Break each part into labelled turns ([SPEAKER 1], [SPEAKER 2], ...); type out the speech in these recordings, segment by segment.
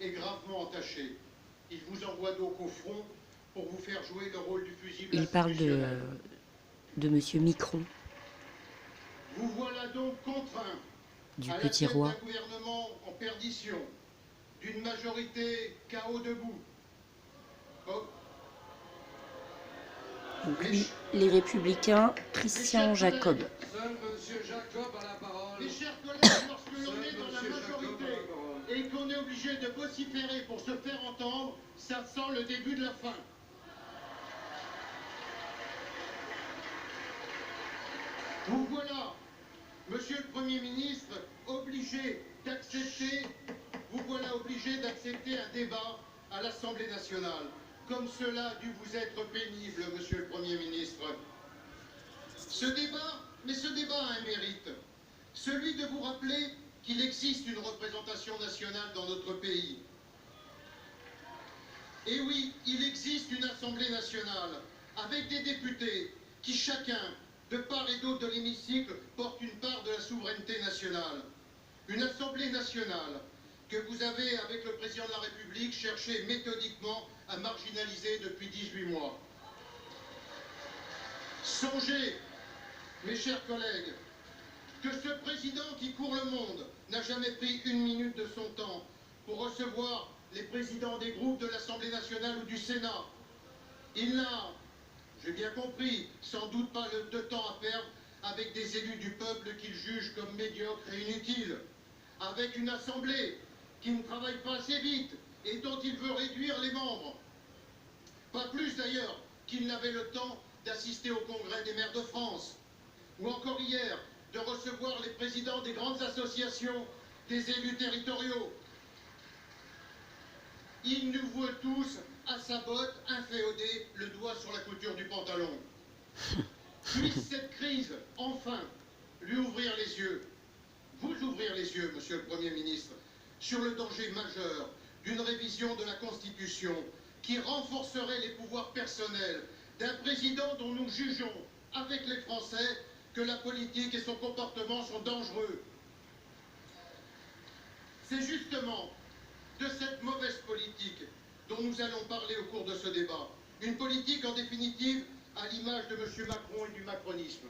[SPEAKER 1] est gravement entaché. Il vous envoie donc au front pour vous faire jouer le rôle du fusible institutionnel.
[SPEAKER 2] Il parle de Monsieur Micron,
[SPEAKER 1] Vous voilà donc contraint
[SPEAKER 2] du
[SPEAKER 1] à la
[SPEAKER 2] petit
[SPEAKER 1] tête
[SPEAKER 2] roi.
[SPEAKER 1] d'un gouvernement en perdition, d'une majorité chaos debout. Oh.
[SPEAKER 2] Donc lui, les Républicains, Christian Jacob.
[SPEAKER 3] Seul Monsieur Jacob a la parole.
[SPEAKER 1] Mes chers collègues, lorsque l'on est dans la majorité et qu'on est obligé de vociférer pour se faire entendre, ça sent le début de la fin. Vous voilà, Monsieur le Premier ministre, obligé d'accepter, un débat à l'Assemblée nationale. Comme cela a dû vous être pénible, Monsieur le Premier ministre. Ce débat a un mérite, celui de vous rappeler qu'il existe une représentation nationale dans notre pays. Et oui, il existe une Assemblée nationale, avec des députés qui chacun, de part et d'autre de l'hémicycle, porte une part de la souveraineté nationale. Une Assemblée nationale que vous avez, avec le Président de la République, cherché méthodiquement à marginaliser depuis 18 mois. Songez, mes chers collègues, que ce président qui court le monde n'a jamais pris une minute de son temps pour recevoir les présidents des groupes de l'Assemblée nationale ou du Sénat. Il n'a, j'ai bien compris, sans doute pas de temps à perdre avec des élus du peuple qu'il juge comme médiocres et inutiles, avec une Assemblée qui ne travaille pas assez vite et dont il veut réduire les membres. Pas plus d'ailleurs qu'il n'avait le temps d'assister au congrès des maires de France, ou encore hier de recevoir les présidents des grandes associations des élus territoriaux. Il nous veut tous à sa botte, inféodé, le doigt sur la couture du pantalon. Puisse cette crise, enfin, lui ouvrir les yeux, vous ouvrir les yeux, Monsieur le Premier ministre, sur le danger majeur d'une révision de la Constitution qui renforcerait les pouvoirs personnels d'un président dont nous jugeons, avec les Français, que la politique et son comportement sont dangereux. C'est justement de cette mauvaise politique dont nous allons parler au cours de ce débat. Une politique, en définitive, à l'image de M. Macron et du macronisme.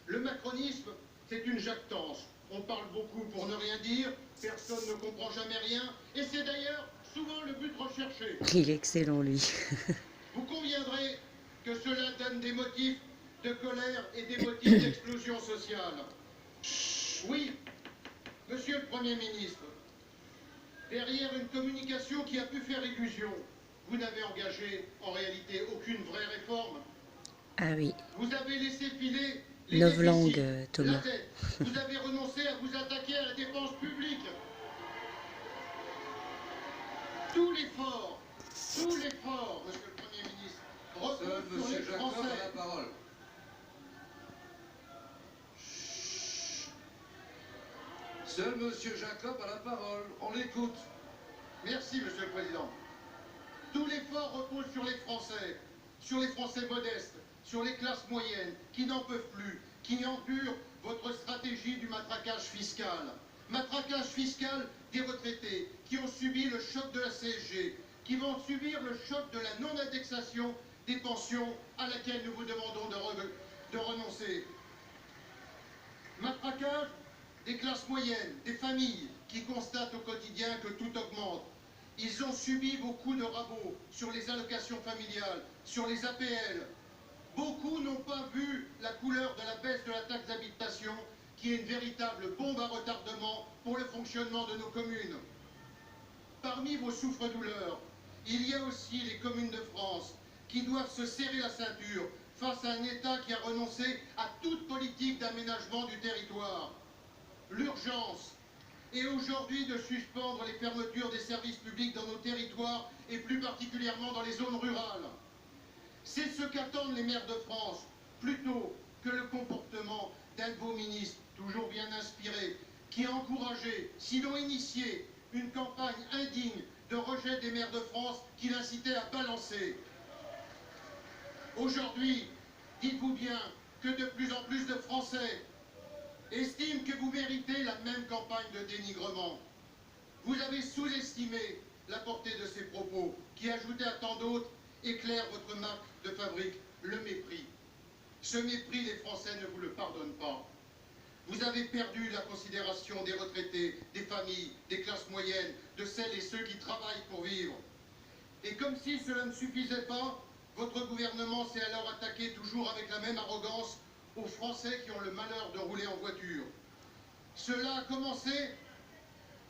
[SPEAKER 1] Le macronisme, c'est une jactance. On parle beaucoup pour ne rien dire, personne ne comprend jamais rien, et c'est d'ailleurs souvent le but recherché.
[SPEAKER 2] Il est excellent, lui.
[SPEAKER 1] Vous conviendrez que cela donne des motifs de colère et des motifs d'explosion sociale. Oui, Monsieur le Premier ministre, derrière une communication qui a pu faire illusion, vous n'avez engagé en réalité aucune vraie réforme.
[SPEAKER 2] Ah oui.
[SPEAKER 1] Vous avez laissé filer les
[SPEAKER 2] Novlangue,
[SPEAKER 1] déficits,
[SPEAKER 2] Thomas.
[SPEAKER 1] la dette. Vous avez renoncé à vous attaquer à la dépense publique. Tout l'effort, Monsieur le Premier ministre,
[SPEAKER 3] Seul
[SPEAKER 1] repose sur les
[SPEAKER 3] Monsieur Jacob a
[SPEAKER 1] Français.
[SPEAKER 3] la parole. Seul Monsieur Jacob a la parole. On l'écoute.
[SPEAKER 1] Merci, Monsieur le Président. Tout l'effort repose sur les Français modestes, sur les classes moyennes, qui n'en peuvent plus, qui endurent votre stratégie du matraquage fiscal. Matraquage fiscal des retraités, qui ont subi le choc de la CSG, qui vont subir le choc de la non-indexation des pensions à laquelle nous vous demandons de renoncer. Matraquage des classes moyennes, des familles qui constatent au quotidien que tout augmente. Ils ont subi beaucoup de rabots sur les allocations familiales, sur les APL. Beaucoup n'ont pas vu la couleur de la baisse de la taxe d'habitation, qui est une véritable bombe à retardement pour le fonctionnement de nos communes. Parmi vos souffres-douleurs, il y a aussi les communes de France qui doivent se serrer la ceinture face à un État qui a renoncé à toute politique d'aménagement du territoire. L'urgence est aujourd'hui de suspendre les fermetures des services publics dans nos territoires et plus particulièrement dans les zones rurales. C'est ce qu'attendent les maires de France, plutôt que le comportement d'un de vos ministres, toujours bien inspiré, qui a encouragé, sinon initié, une campagne indigne de rejet des maires de France qui l'incitait à balancer. Aujourd'hui, dites-vous bien que de plus en plus de Français estiment que vous méritez la même campagne de dénigrement. Vous avez sous-estimé la portée de ces propos, qui, ajoutés à tant d'autres, éclairent votre marque de fabrique, le mépris. Ce mépris, les Français ne vous le pardonnent pas. Vous avez perdu la considération des retraités, des familles, des classes moyennes, de celles et ceux qui travaillent pour vivre. Et comme si cela ne suffisait pas, votre gouvernement s'est alors attaqué toujours avec la même arrogance aux Français qui ont le malheur de rouler en voiture. Cela a commencé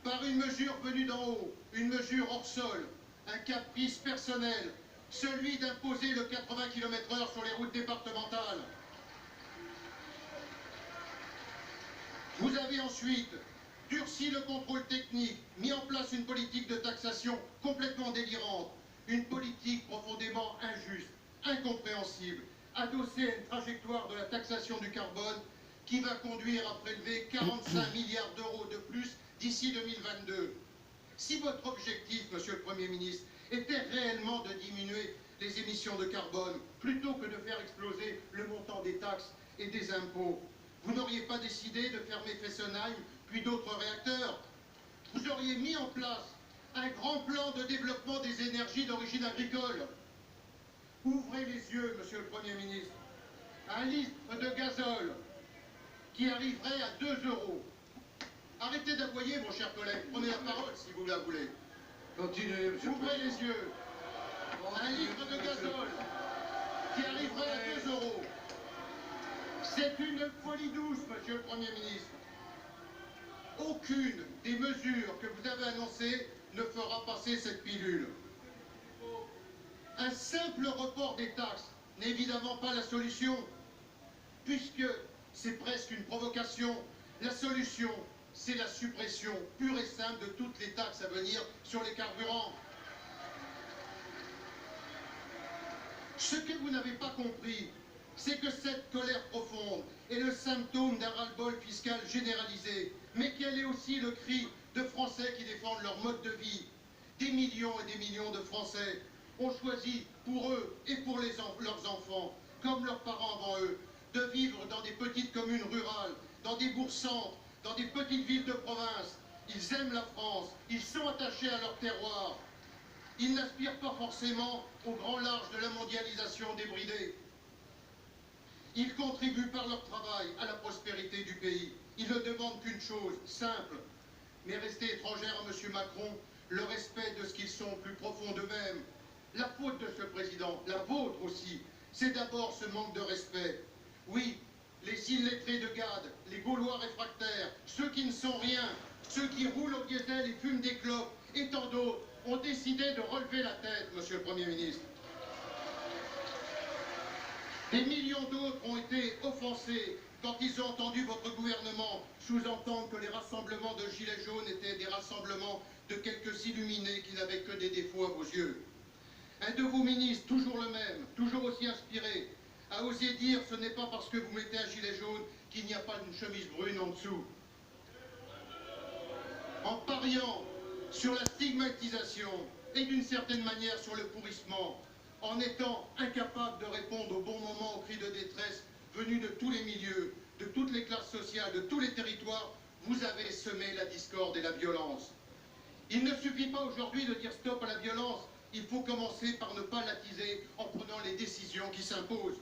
[SPEAKER 1] par une mesure venue d'en haut, une mesure hors sol, un caprice personnel, celui d'imposer le 80 km/h sur les routes départementales. Vous avez ensuite durci le contrôle technique, mis en place une politique de taxation complètement délirante, une politique profondément injuste, incompréhensible, adossée à une trajectoire de la taxation du carbone qui va conduire à prélever 45 milliards d'euros de plus d'ici 2022. Si votre objectif, Monsieur le Premier ministre, était réellement de diminuer les émissions de carbone, plutôt que de faire exploser le montant des taxes et des impôts, vous n'auriez pas décidé de fermer Fessenheim, puis d'autres réacteurs. Vous auriez mis en place un grand plan de développement des énergies d'origine agricole. Ouvrez les yeux, Monsieur le Premier ministre. Un litre de gazole qui arriverait à 2 €. Arrêtez d'aboyer, mon cher collègue. Prenez la parole si vous la voulez.
[SPEAKER 3] Continuez, monsieur.
[SPEAKER 1] Ouvrez les yeux. Un litre de gazole qui arriverait à 2 €. C'est une folie douce, Monsieur le Premier ministre. Aucune des mesures que vous avez annoncées ne fera passer cette pilule. Un simple report des taxes n'est évidemment pas la solution, puisque c'est presque une provocation. La solution, c'est la suppression pure et simple de toutes les taxes à venir sur les carburants. Ce que vous n'avez pas compris, c'est que cette colère profonde est le symptôme d'un ras-le-bol fiscal généralisé, mais qu'elle est aussi le cri de Français qui défendent leur mode de vie. Des millions et des millions de Français ont choisi pour eux et pour leurs enfants, comme leurs parents avant eux, de vivre dans des petites communes rurales, dans des bourgs-centres, dans des petites villes de province. Ils aiment la France, ils sont attachés à leur terroir. Ils n'aspirent pas forcément au grand large de la mondialisation débridée. Ils contribuent par leur travail à la prospérité du pays. Ils ne demandent qu'une chose, simple, mais rester étrangère à M. Macron, le respect de ce qu'ils sont au plus profond d'eux-mêmes. La faute de ce président, la vôtre aussi, c'est d'abord ce manque de respect. Oui, les illettrés de Gade, les Gaulois réfractaires, ceux qui ne sont rien, ceux qui roulent au diesel et fument des clopes, et tant d'autres, ont décidé de relever la tête, Monsieur le Premier ministre. Des millions d'autres ont été offensés quand ils ont entendu votre gouvernement sous-entendre que les rassemblements de gilets jaunes étaient des rassemblements de quelques illuminés qui n'avaient que des défauts à vos yeux. Un de vos ministres, toujours le même, toujours aussi inspiré, a osé dire « ce n'est pas parce que vous mettez un gilet jaune qu'il n'y a pas d'une chemise brune en dessous ». En pariant sur la stigmatisation et d'une certaine manière sur le pourrissement, en étant incapable de répondre au bon moment aux cris de détresse venus de tous les milieux, de toutes les classes sociales, de tous les territoires, vous avez semé la discorde et la violence. Il ne suffit pas aujourd'hui de dire stop à la violence, il faut commencer par ne pas l'attiser en prenant les décisions qui s'imposent.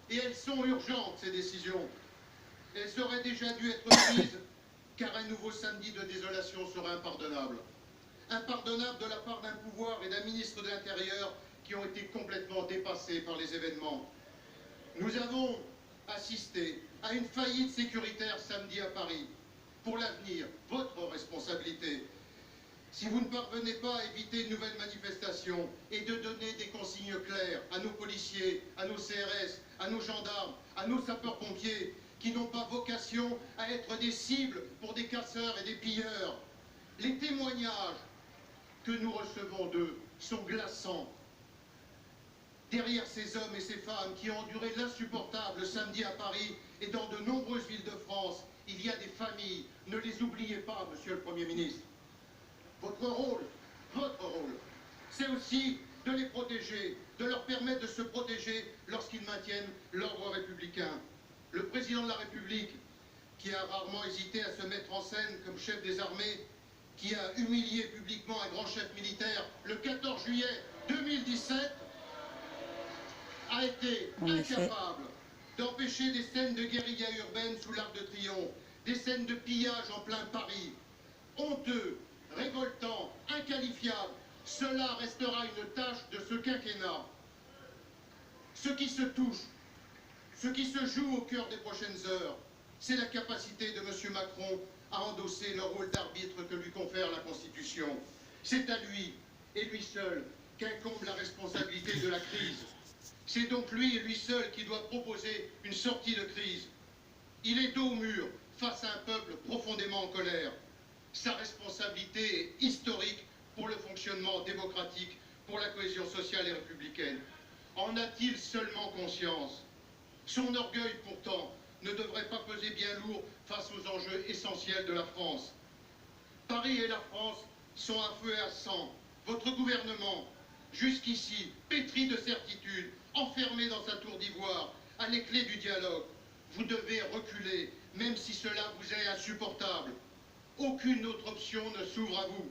[SPEAKER 1] Et elles sont urgentes, ces décisions. Elles auraient déjà dû être prises, car un nouveau samedi de désolation serait impardonnable. Impardonnable de la part d'un pouvoir et d'un ministre de l'Intérieur qui ont été complètement dépassés par les événements. Nous avons assisté à une faillite sécuritaire samedi à Paris. Pour l'avenir, votre responsabilité. Si vous ne parvenez pas à éviter une nouvelle manifestation et de donner des consignes claires à nos policiers, à nos CRS, à nos gendarmes, à nos sapeurs-pompiers, qui n'ont pas vocation à être des cibles pour des casseurs et des pilleurs, les témoignages que nous recevons d'eux sont glaçants. Derrière ces hommes et ces femmes qui ont enduré l'insupportable samedi à Paris et dans de nombreuses villes de France, il y a des familles. Ne les oubliez pas, Monsieur le Premier ministre. Votre rôle, c'est aussi de les protéger, de leur permettre de se protéger lorsqu'ils maintiennent l'ordre républicain. Le président de la République, qui a rarement hésité à se mettre en scène comme chef des armées, qui a humilié publiquement un grand chef militaire le 14 juillet 2017, a été incapable d'empêcher des scènes de guérilla urbaine sous l'Arc de Triomphe, des scènes de pillage en plein Paris. Honteux, révoltant, inqualifiable, cela restera une tâche de ce quinquennat. Ce qui se touche, ce qui se joue au cœur des prochaines heures, c'est la capacité de M. Macron à endosser le rôle d'arbitre que lui confère la Constitution. C'est à lui, et lui seul, qu'incombe la responsabilité de la crise. C'est donc lui et lui seul qui doit proposer une sortie de crise. Il est dos au mur face à un peuple profondément en colère. Sa responsabilité est historique pour le fonctionnement démocratique, pour la cohésion sociale et républicaine. En a-t-il seulement conscience? Son orgueil, pourtant, ne devrait pas peser bien lourd face aux enjeux essentiels de la France. Paris et la France sont à feu et à sang. Votre gouvernement, jusqu'ici, pétri de certitudes, enfermé dans sa tour d'ivoire, à les clés du dialogue, vous devez reculer, même si cela vous est insupportable. Aucune autre option ne s'ouvre à vous.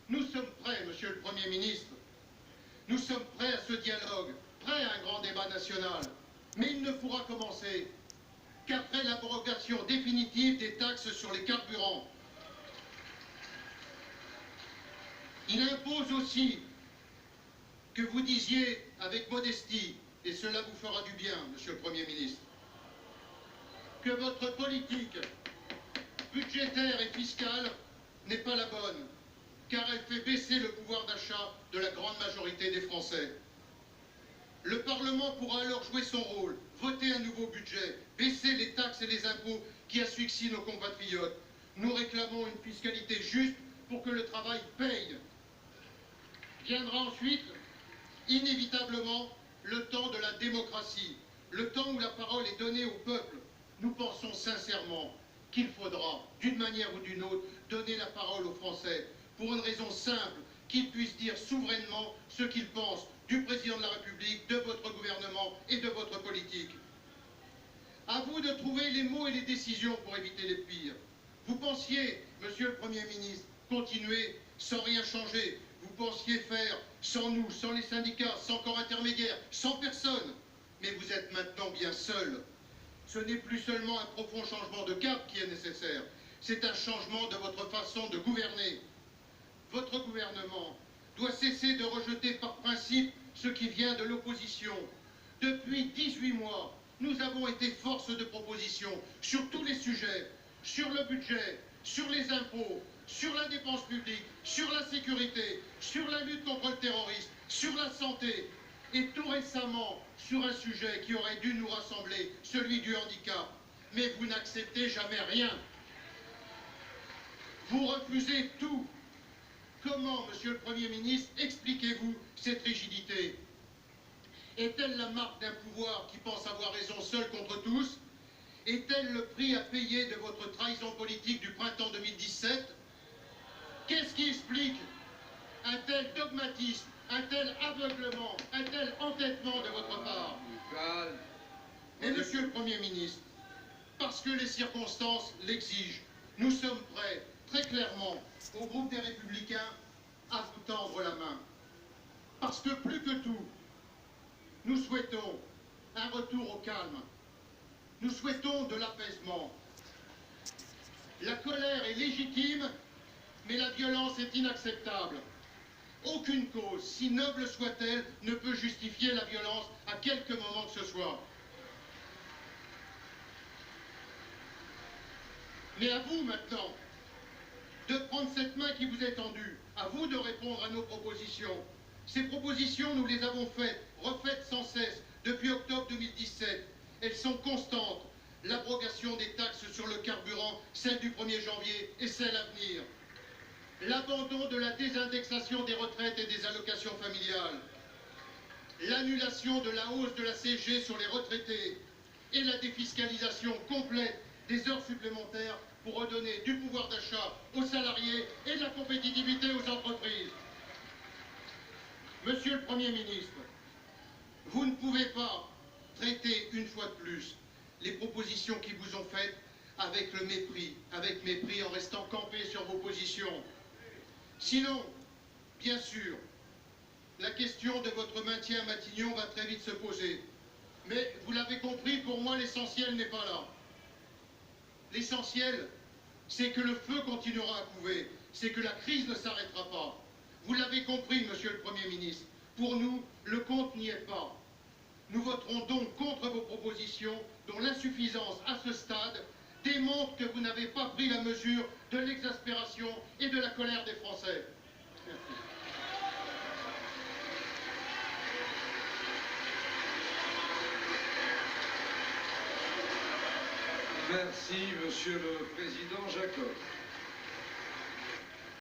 [SPEAKER 1] Nous sommes prêts, Monsieur le Premier ministre. Nous sommes prêts à ce dialogue, prêts à un grand débat national. Mais il ne pourra commencer qu'après l'abrogation définitive des taxes sur les carburants. Il impose aussi que vous disiez avec modestie, et cela vous fera du bien, Monsieur le Premier ministre, que votre politique budgétaire et fiscale n'est pas la bonne, car elle fait baisser le pouvoir d'achat de la grande majorité des Français. Le Parlement pourra alors jouer son rôle, voter un nouveau budget, baisser les taxes et les impôts qui asphyxient nos compatriotes. Nous réclamons une fiscalité juste pour que le travail paye. Viendra ensuite, inévitablement, le temps de la démocratie, le temps où la parole est donnée au peuple. Nous pensons sincèrement qu'il faudra, d'une manière ou d'une autre, donner la parole aux Français, pour une raison simple, qu'ils puissent dire souverainement ce qu'ils pensent du président de la République, de votre gouvernement et de votre politique. À vous de trouver les mots et les décisions pour éviter les pires. Vous pensiez, Monsieur le Premier ministre, continuer sans rien changer. Vous pensiez faire sans nous, sans les syndicats, sans corps intermédiaire, sans personne. Mais vous êtes maintenant bien seul. Ce n'est plus seulement un profond changement de cap qui est nécessaire. C'est un changement de votre façon de gouverner. Votre gouvernement doit cesser de rejeter par principe ce qui vient de l'opposition. Depuis 18 mois, nous avons été force de proposition sur tous les sujets, sur le budget, sur les impôts, sur la dépense publique, sur la sécurité, sur la lutte contre le terrorisme, sur la santé, et tout récemment sur un sujet qui aurait dû nous rassembler, celui du handicap. Mais vous n'acceptez jamais rien. Vous refusez tout. Comment, Monsieur le Premier ministre, expliquez-vous cette rigidité? Est-elle la marque d'un pouvoir qui pense avoir raison seul contre tous? Est-elle le prix à payer de votre trahison politique du printemps 2017? Qu'est-ce qui explique un tel dogmatisme, un tel aveuglement, un tel entêtement de votre part? Mais Monsieur le Premier ministre, parce que les circonstances l'exigent, nous sommes prêts, très clairement, au groupe des Républicains, à vous tendre la main. Parce que plus que tout, nous souhaitons un retour au calme. Nous souhaitons de l'apaisement. La colère est légitime, mais la violence est inacceptable. Aucune cause, si noble soit-elle, ne peut justifier la violence à quelque moment que ce soit. Mais à vous maintenant de prendre cette main qui vous est tendue, à vous de répondre à nos propositions. Ces propositions, nous les avons faites, refaites sans cesse, depuis octobre 2017. Elles sont constantes. L'abrogation des taxes sur le carburant, celle du 1er janvier et celle à venir. L'abandon de la désindexation des retraites et des allocations familiales. L'annulation de la hausse de la CSG sur les retraités. Et la défiscalisation complète des heures supplémentaires pour redonner du pouvoir d'achat aux salariés et de la compétitivité aux entreprises. Monsieur le Premier ministre, vous ne pouvez pas traiter une fois de plus les propositions qui vous ont faites avec le mépris en restant campé sur vos positions. Sinon, bien sûr, la question de votre maintien à Matignon va très vite se poser. Mais vous l'avez compris, pour moi, l'essentiel n'est pas là. L'essentiel, c'est que le feu continuera à couver, c'est que la crise ne s'arrêtera pas. Vous l'avez compris, monsieur le Premier ministre, pour nous, le compte n'y est pas. Nous voterons donc contre vos propositions dont l'insuffisance à ce stade démontre que vous n'avez pas pris la mesure de l'exaspération et de la colère des Français.
[SPEAKER 3] Merci, Monsieur le Président Jacob.